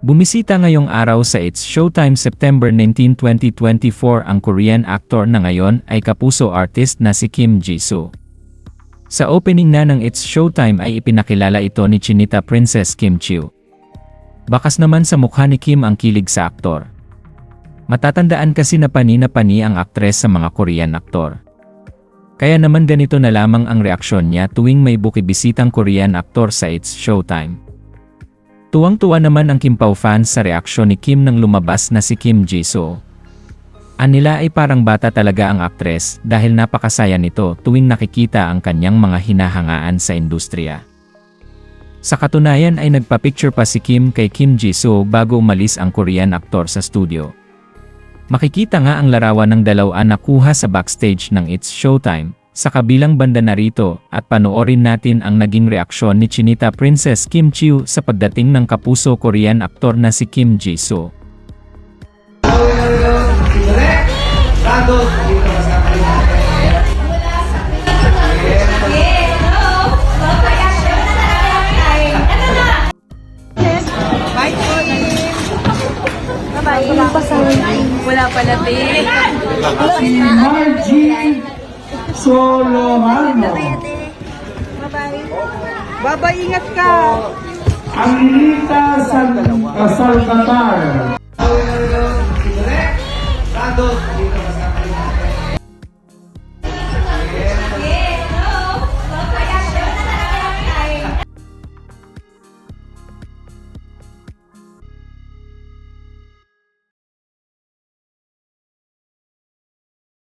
Bumisita ngayong araw sa It's Showtime September 19, 2024 ang Korean actor na ngayon ay kapuso artist na si Kim Jisoo. Sa opening na ng It's Showtime ay ipinakilala ito ni Chinita Princess Kim Chiu. Bakas naman sa mukha ni Kim ang kilig sa aktor. Matatandaan kasi na pani ang aktres sa mga Korean aktor. Kaya naman ganito na lamang ang reaksyon niya tuwing may bukibisitang Korean aktor sa It's Showtime. Tuwang-tuwa naman ang Kim Pao fans sa reaksyon ni Kim nang lumabas na si Kim Jisoo. Anila ay parang bata talaga ang aktres dahil napakasaya nito tuwing nakikita ang kanyang mga hinahangaan sa industriya. Sa katunayan ay nagpa-picture pa si Kim kay Kim Jisoo bago umalis ang Korean aktor sa studio. Makikita nga ang larawan ng dalawa na kuha sa backstage ng It's Showtime. Sa kabilang banda narito at panoorin natin ang naging reaksyon ni Chinita Princess Kim Chiu sa pagdating ng kapuso Korean aktor na si Kim Jisoo. Wala pala din. Margie Solohano. Bye-bye, ingat ka. Anita Salcata.